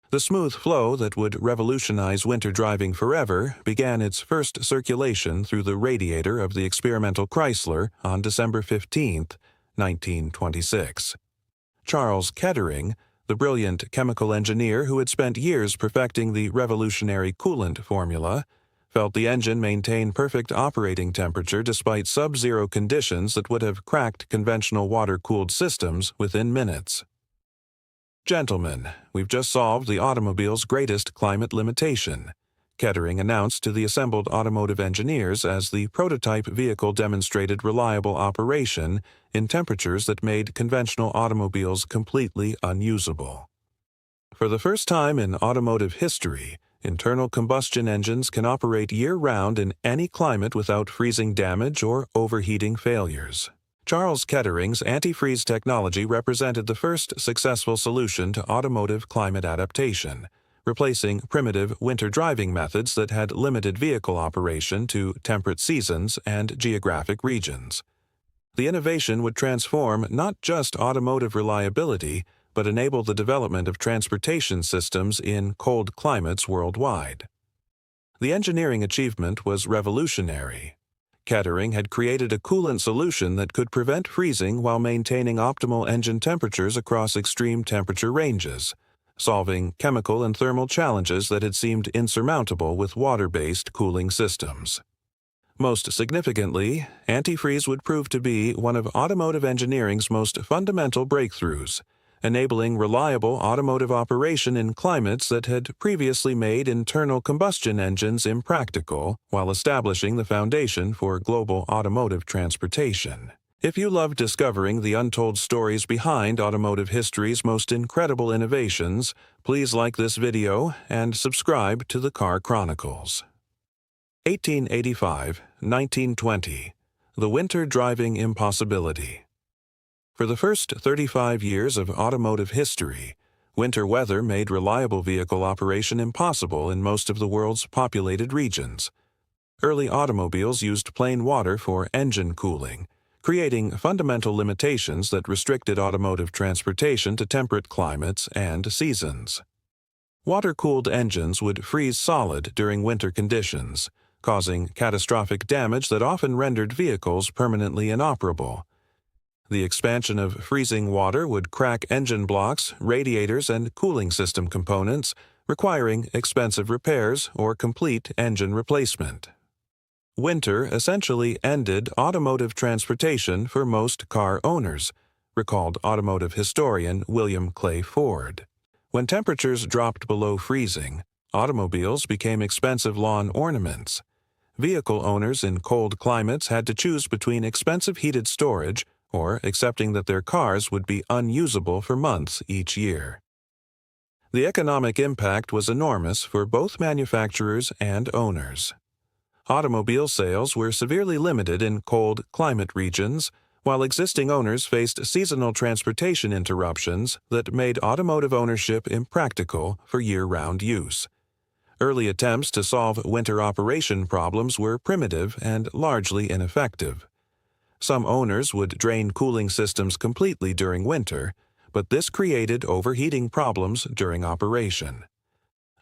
The smooth flow that would revolutionize winter driving forever began its first circulation through the radiator of the experimental Chrysler on December 15, 1926. Charles Kettering, the brilliant chemical engineer who had spent years perfecting the revolutionary coolant formula, felt the engine maintain perfect operating temperature despite sub-zero conditions that would have cracked conventional water-cooled systems within minutes. "Gentlemen, we've just solved the automobile's greatest climate limitation," Kettering announced to the assembled automotive engineers as the prototype vehicle demonstrated reliable operation in temperatures that made conventional automobiles completely unusable. For the first time in automotive history, internal combustion engines can operate year-round in any climate without freezing damage or overheating failures. Charles Kettering's antifreeze technology represented the first successful solution to automotive climate adaptation, replacing primitive winter driving methods that had limited vehicle operation to temperate seasons and geographic regions. The innovation would transform not just automotive reliability, but enable the development of transportation systems in cold climates worldwide. The engineering achievement was revolutionary. Kettering had created a coolant solution that could prevent freezing while maintaining optimal engine temperatures across extreme temperature ranges, solving chemical and thermal challenges that had seemed insurmountable with water-based cooling systems. Most significantly, antifreeze would prove to be one of automotive engineering's most fundamental breakthroughs, enabling reliable automotive operation in climates that had previously made internal combustion engines impractical, while establishing the foundation for global automotive transportation. If you love discovering the untold stories behind automotive history's most incredible innovations, please like this video and subscribe to the Car Chronicles. 1885–1920. The Winter Driving Impossibility. For the first 35 years of automotive history, winter weather made reliable vehicle operation impossible in most of the world's populated regions. Early automobiles used plain water for engine cooling, creating fundamental limitations that restricted automotive transportation to temperate climates and seasons. Water-cooled engines would freeze solid during winter conditions, causing catastrophic damage that often rendered vehicles permanently inoperable. The expansion of freezing water would crack engine blocks, radiators, and cooling system components, requiring expensive repairs or complete engine replacement. Winter essentially ended automotive transportation for most car owners, recalled automotive historian William Clay Ford. When temperatures dropped below freezing, automobiles became expensive lawn ornaments. Vehicle owners in cold climates had to choose between expensive heated storage or accepting that their cars would be unusable for months each year. The economic impact was enormous for both manufacturers and owners. Automobile sales were severely limited in cold climate regions, while existing owners faced seasonal transportation interruptions that made automotive ownership impractical for year-round use. Early attempts to solve winter operation problems were primitive and largely ineffective. Some owners would drain cooling systems completely during winter, but this created overheating problems during operation.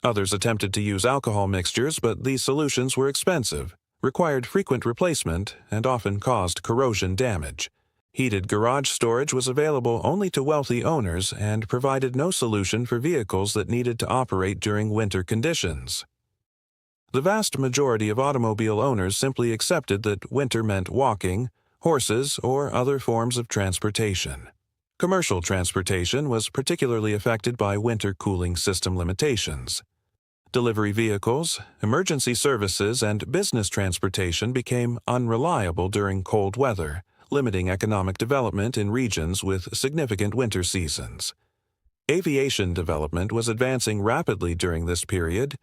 Others attempted to use alcohol mixtures, but these solutions were expensive, required frequent replacement, and often caused corrosion damage. Heated garage storage was available only to wealthy owners and provided no solution for vehicles that needed to operate during winter conditions. The vast majority of automobile owners simply accepted that winter meant walking, horses, or other forms of transportation. Commercial transportation was particularly affected by winter cooling system limitations. Delivery vehicles, emergency services, and business transportation became unreliable during cold weather, limiting economic development in regions with significant winter seasons. Aviation development was advancing rapidly during this period,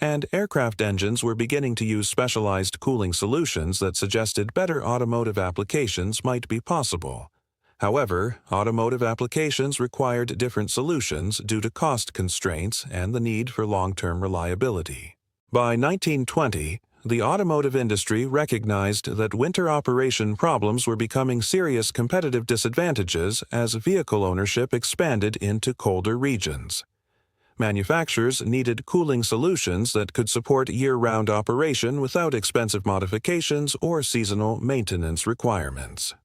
and aircraft engines were beginning to use specialized cooling solutions that suggested better automotive applications might be possible. However, automotive applications required different solutions due to cost constraints and the need for long-term reliability. By 1920, the automotive industry recognized that winter operation problems were becoming serious competitive disadvantages as vehicle ownership expanded into colder regions. Manufacturers needed cooling solutions that could support year-round operation without expensive modifications or seasonal maintenance requirements.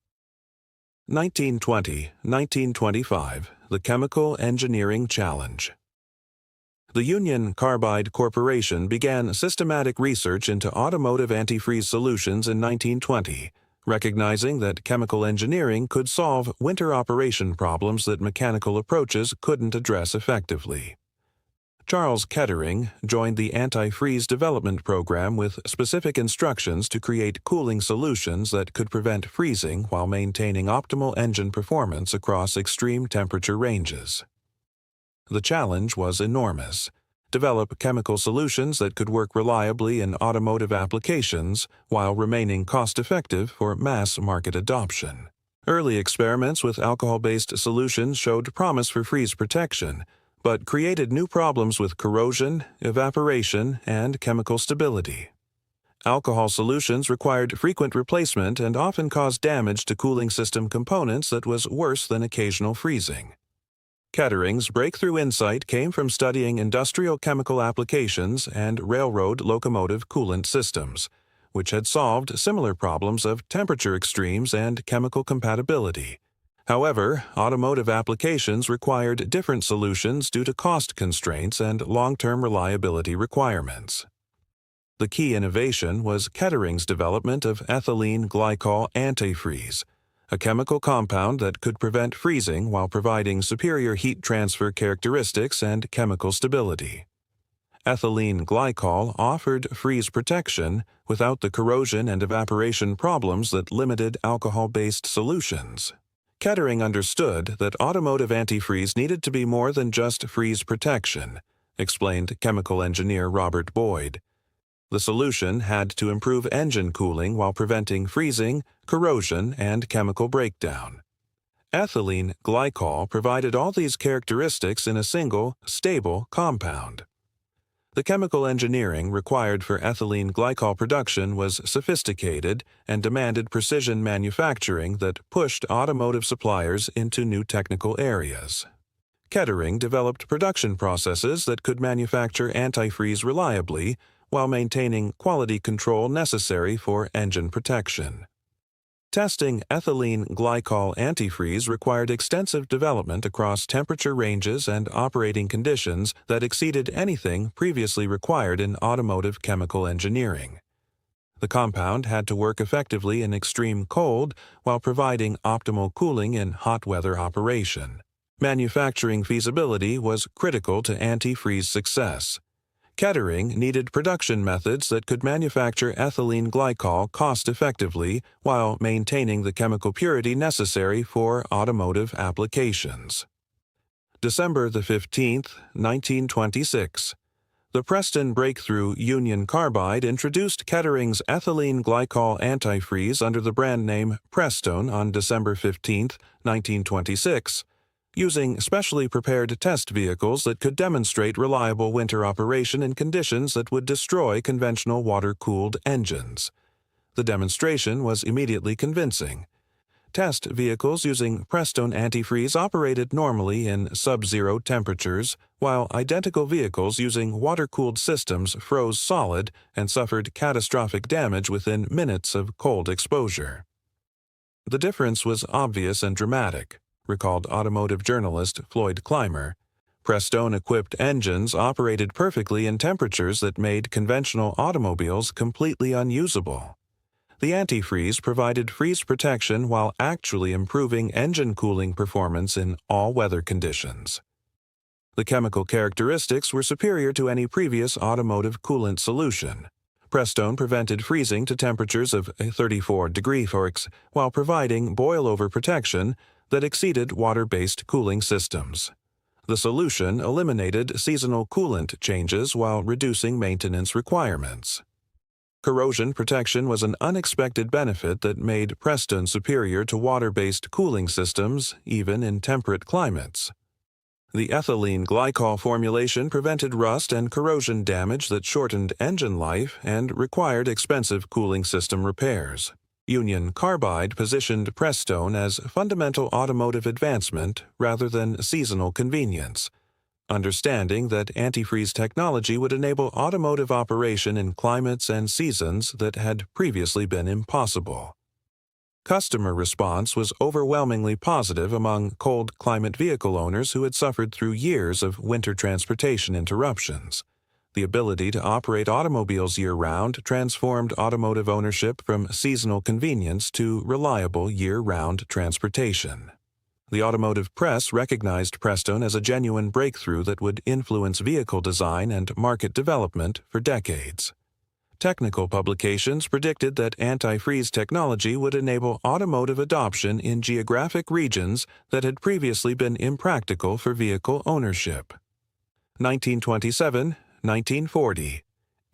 1920–1925, the Chemical Engineering Challenge. The Union Carbide Corporation began systematic research into automotive antifreeze solutions in 1920, recognizing that chemical engineering could solve winter operation problems that mechanical approaches couldn't address effectively. Charles Kettering joined the antifreeze development program with specific instructions to create cooling solutions that could prevent freezing while maintaining optimal engine performance across extreme temperature ranges. The challenge was enormous. Develop chemical solutions that could work reliably in automotive applications while remaining cost-effective for mass market adoption. Early experiments with alcohol-based solutions showed promise for freeze protection, but created new problems with corrosion, evaporation, and chemical stability. Alcohol solutions required frequent replacement and often caused damage to cooling system components that was worse than occasional freezing. Kettering's breakthrough insight came from studying industrial chemical applications and railroad locomotive coolant systems, which had solved similar problems of temperature extremes and chemical compatibility. However, automotive applications required different solutions due to cost constraints and long-term reliability requirements. The key innovation was Kettering's development of ethylene glycol antifreeze, a chemical compound that could prevent freezing while providing superior heat transfer characteristics and chemical stability. Ethylene glycol offered freeze protection without the corrosion and evaporation problems that limited alcohol-based solutions. Kettering understood that automotive antifreeze needed to be more than just freeze protection, explained chemical engineer Robert Boyd. The solution had to improve engine cooling while preventing freezing, corrosion, and chemical breakdown. Ethylene glycol provided all these characteristics in a single, stable compound. The chemical engineering required for ethylene glycol production was sophisticated and demanded precision manufacturing that pushed automotive suppliers into new technical areas. Kettering developed production processes that could manufacture antifreeze reliably while maintaining quality control necessary for engine protection. Testing ethylene glycol antifreeze required extensive development across temperature ranges and operating conditions that exceeded anything previously required in automotive chemical engineering. The compound had to work effectively in extreme cold while providing optimal cooling in hot weather operation. Manufacturing feasibility was critical to antifreeze success. Kettering needed production methods that could manufacture ethylene glycol cost-effectively while maintaining the chemical purity necessary for automotive applications. December 15, 1926. The Prestone breakthrough Union Carbide introduced Kettering's ethylene glycol antifreeze under the brand name Prestone on December 15, 1926. Using specially prepared test vehicles that could demonstrate reliable winter operation in conditions that would destroy conventional water-cooled engines. The demonstration was immediately convincing. Test vehicles using Prestone antifreeze operated normally in sub-zero temperatures, while identical vehicles using water-cooled systems froze solid and suffered catastrophic damage within minutes of cold exposure. The difference was obvious and dramatic, recalled automotive journalist Floyd Clymer. Prestone-equipped engines operated perfectly in temperatures that made conventional automobiles completely unusable. The antifreeze provided freeze protection while actually improving engine cooling performance in all weather conditions. The chemical characteristics were superior to any previous automotive coolant solution. Prestone prevented freezing to temperatures of 34 degrees Fahrenheit while providing boil-over protection that exceeded water-based cooling systems. The solution eliminated seasonal coolant changes while reducing maintenance requirements. Corrosion protection was an unexpected benefit that made Prestone superior to water-based cooling systems, even in temperate climates. The ethylene glycol formulation prevented rust and corrosion damage that shortened engine life and required expensive cooling system repairs. Union Carbide positioned Prestone as fundamental automotive advancement rather than seasonal convenience. understanding that antifreeze technology would enable automotive operation in climates and seasons that had previously been impossible. Customer response was overwhelmingly positive among cold climate vehicle owners who had suffered through years of winter transportation interruptions. The ability to operate automobiles year-round transformed automotive ownership from seasonal convenience to reliable year-round transportation. The automotive press recognized Prestone as a genuine breakthrough that would influence vehicle design and market development for decades. Technical publications predicted that antifreeze technology would enable automotive adoption in geographic regions that had previously been impractical for vehicle ownership. 1927–1940.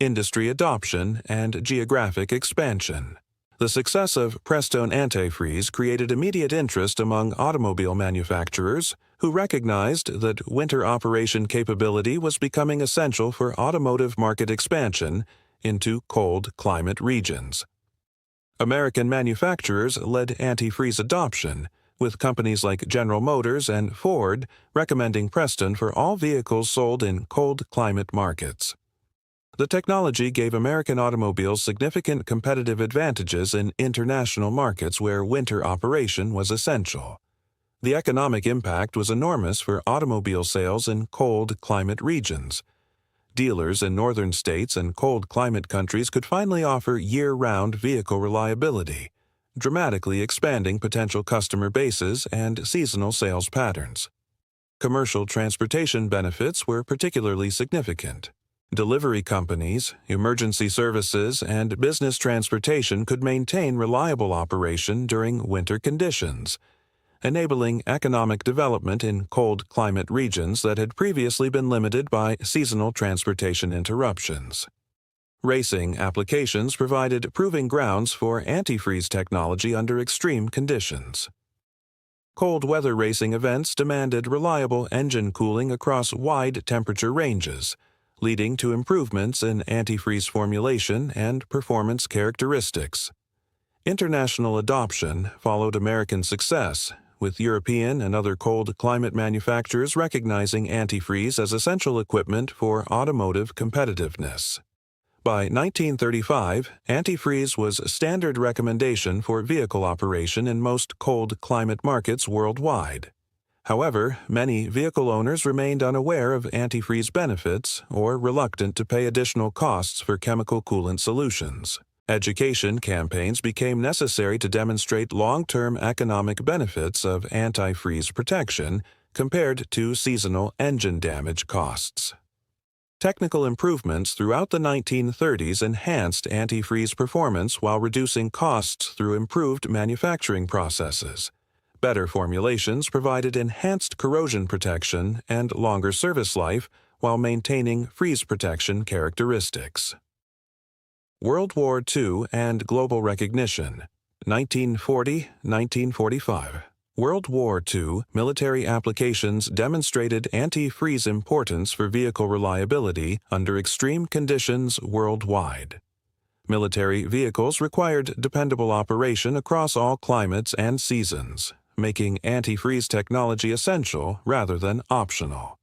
Industry adoption and geographic expansion. The success of Prestone antifreeze created immediate interest among automobile manufacturers who recognized that winter operation capability was becoming essential for automotive market expansion into cold climate regions. American manufacturers led antifreeze adoption, with companies like General Motors and Ford recommending Prestone for all vehicles sold in cold climate markets. The technology gave American automobiles significant competitive advantages in international markets where winter operation was essential. The economic impact was enormous for automobile sales in cold climate regions. Dealers in northern states and cold climate countries could finally offer year-round vehicle reliability, dramatically expanding potential customer bases and seasonal sales patterns. Commercial transportation benefits were particularly significant. Delivery companies, emergency services, and business transportation could maintain reliable operation during winter conditions, enabling economic development in cold climate regions that had previously been limited by seasonal transportation interruptions. Racing applications provided proving grounds for antifreeze technology under extreme conditions. Cold weather racing events demanded reliable engine cooling across wide temperature ranges, leading to improvements in antifreeze formulation and performance characteristics. International adoption followed American success, with European and other cold climate manufacturers recognizing antifreeze as essential equipment for automotive competitiveness. By 1935, antifreeze was standard recommendation for vehicle operation in most cold climate markets worldwide. However, many vehicle owners remained unaware of antifreeze benefits or reluctant to pay additional costs for chemical coolant solutions. Education campaigns became necessary to demonstrate long-term economic benefits of antifreeze protection compared to seasonal engine damage costs. Technical improvements throughout the 1930s enhanced antifreeze performance while reducing costs through improved manufacturing processes. Better formulations provided enhanced corrosion protection and longer service life while maintaining freeze protection characteristics. World War II and global recognition, 1940–1945. World War II military applications demonstrated antifreeze importance for vehicle reliability under extreme conditions worldwide. Military vehicles required dependable operation across all climates and seasons, making antifreeze technology essential rather than optional.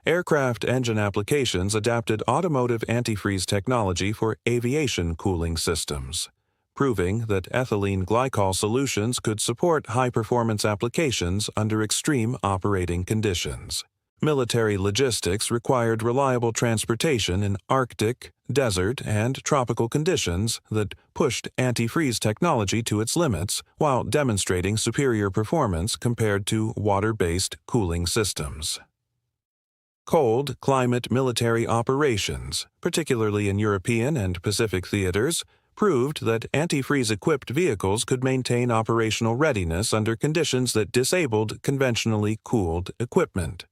Aircraft engine applications adapted automotive antifreeze technology for aviation cooling systems, proving that ethylene glycol solutions could support high-performance applications under extreme operating conditions. Military logistics required reliable transportation in Arctic, desert, and tropical conditions that pushed antifreeze technology to its limits while demonstrating superior performance compared to water-based cooling systems. Cold climate military operations, particularly in European and Pacific theaters, proved that antifreeze-equipped vehicles could maintain operational readiness under conditions that disabled conventionally cooled equipment.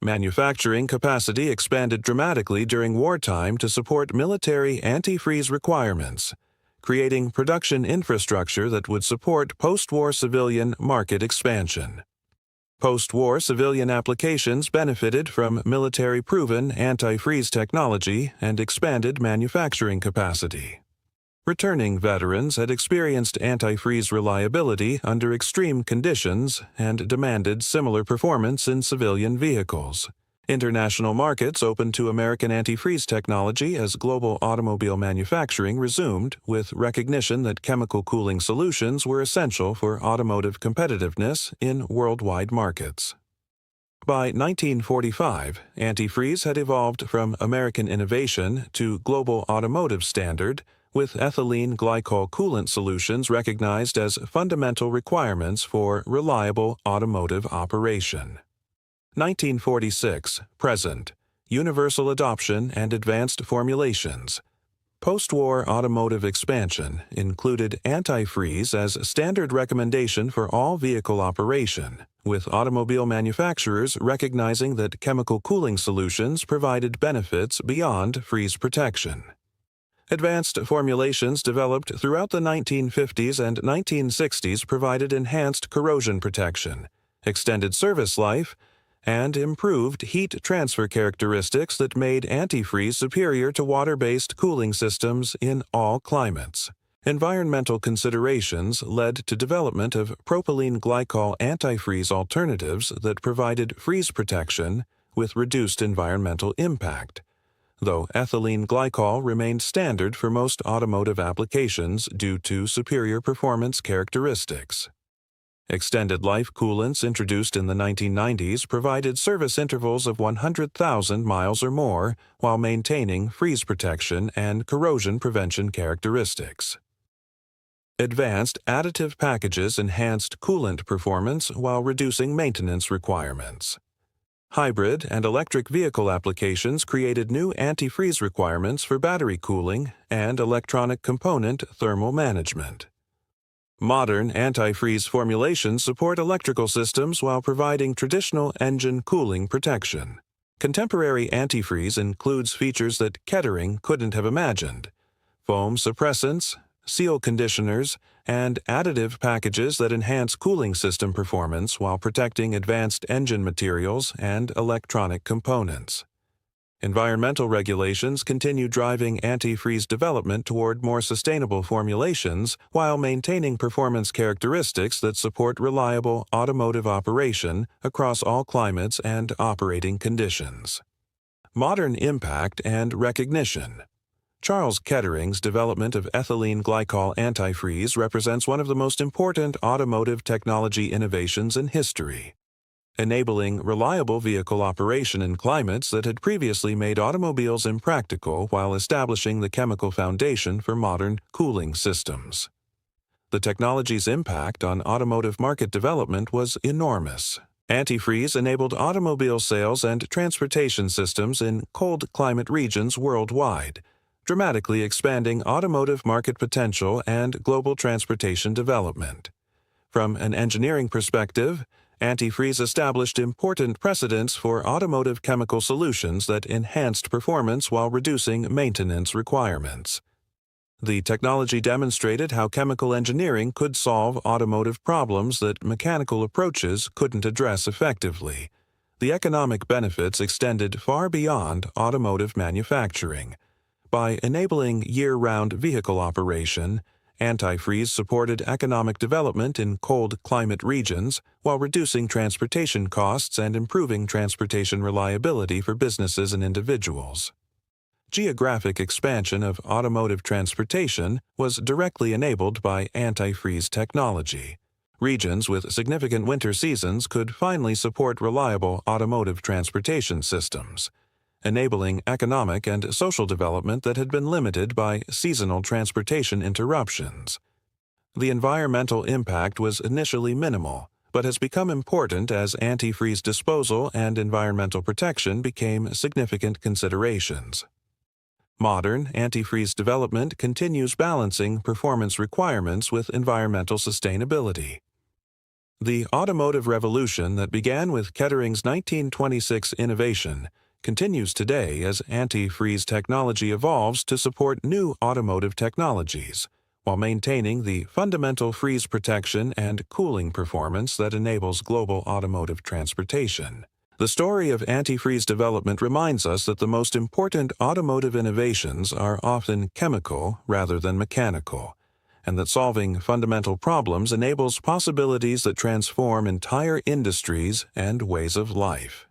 Manufacturing capacity expanded dramatically during wartime to support military antifreeze requirements, creating production infrastructure that would support post-war civilian market expansion. Post-war civilian applications benefited from military-proven antifreeze technology and expanded manufacturing capacity. Returning veterans had experienced antifreeze reliability under extreme conditions and demanded similar performance in civilian vehicles. International markets opened to American antifreeze technology as global automobile manufacturing resumed, with recognition that chemical cooling solutions were essential for automotive competitiveness in worldwide markets. By 1945, antifreeze had evolved from American innovation to global automotive standard, with ethylene glycol coolant solutions recognized as fundamental requirements for reliable automotive operation. 1946, present, universal adoption and advanced formulations. Post-war automotive expansion included antifreeze as standard recommendation for all vehicle operation, with automobile manufacturers recognizing that chemical cooling solutions provided benefits beyond freeze protection. Advanced formulations developed throughout the 1950s and 1960s provided enhanced corrosion protection, extended service life, and improved heat transfer characteristics that made antifreeze superior to water-based cooling systems in all climates. Environmental considerations led to development of propylene glycol antifreeze alternatives that provided freeze protection with reduced environmental impact, though ethylene glycol remained standard for most automotive applications due to superior performance characteristics. Extended life coolants introduced in the 1990s provided service intervals of 100,000 miles or more while maintaining freeze protection and corrosion prevention characteristics. Advanced additive packages enhanced coolant performance while reducing maintenance requirements. Hybrid and electric vehicle applications created new antifreeze requirements for battery cooling and electronic component thermal management. Modern antifreeze formulations support electrical systems while providing traditional engine cooling protection. Contemporary antifreeze includes features that Kettering couldn't have imagined: foam suppressants, seal conditioners, and additive packages that enhance cooling system performance while protecting advanced engine materials and electronic components. Environmental regulations continue driving antifreeze development toward more sustainable formulations while maintaining performance characteristics that support reliable automotive operation across all climates and operating conditions. Modern impact and recognition. Charles Kettering's development of ethylene glycol antifreeze represents one of the most important automotive technology innovations in history, enabling reliable vehicle operation in climates that had previously made automobiles impractical while establishing the chemical foundation for modern cooling systems. The technology's impact on automotive market development was enormous. Antifreeze enabled automobile sales and transportation systems in cold climate regions worldwide, dramatically expanding automotive market potential and global transportation development. From an engineering perspective, antifreeze established important precedents for automotive chemical solutions that enhanced performance while reducing maintenance requirements. The technology demonstrated how chemical engineering could solve automotive problems that mechanical approaches couldn't address effectively. The economic benefits extended far beyond automotive manufacturing. By enabling year-round vehicle operation, antifreeze supported economic development in cold climate regions while reducing transportation costs and improving transportation reliability for businesses and individuals. Geographic expansion of automotive transportation was directly enabled by antifreeze technology. Regions with significant winter seasons could finally support reliable automotive transportation systems, enabling economic and social development that had been limited by seasonal transportation interruptions. The environmental impact was initially minimal, but has become important as antifreeze disposal and environmental protection became significant considerations. Modern antifreeze development continues balancing performance requirements with environmental sustainability. The automotive revolution that began with Kettering's 1926 innovation continues today as antifreeze technology evolves to support new automotive technologies, while maintaining the fundamental freeze protection and cooling performance that enables global automotive transportation. The story of antifreeze development reminds us that the most important automotive innovations are often chemical rather than mechanical, and that solving fundamental problems enables possibilities that transform entire industries and ways of life.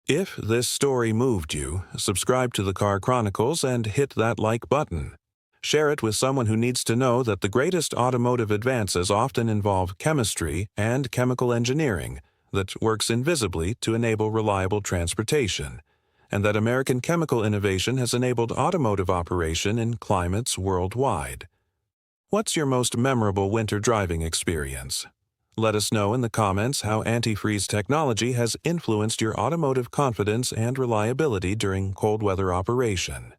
If this story moved you, subscribe to the Car Chronicles and hit that like button. Share it with someone who needs to know that the greatest automotive advances often involve chemistry and chemical engineering that works invisibly to enable reliable transportation, and that American chemical innovation has enabled automotive operation in climates worldwide. What's your most memorable winter driving experience? Let us know in the comments how antifreeze technology has influenced your automotive confidence and reliability during cold weather operation.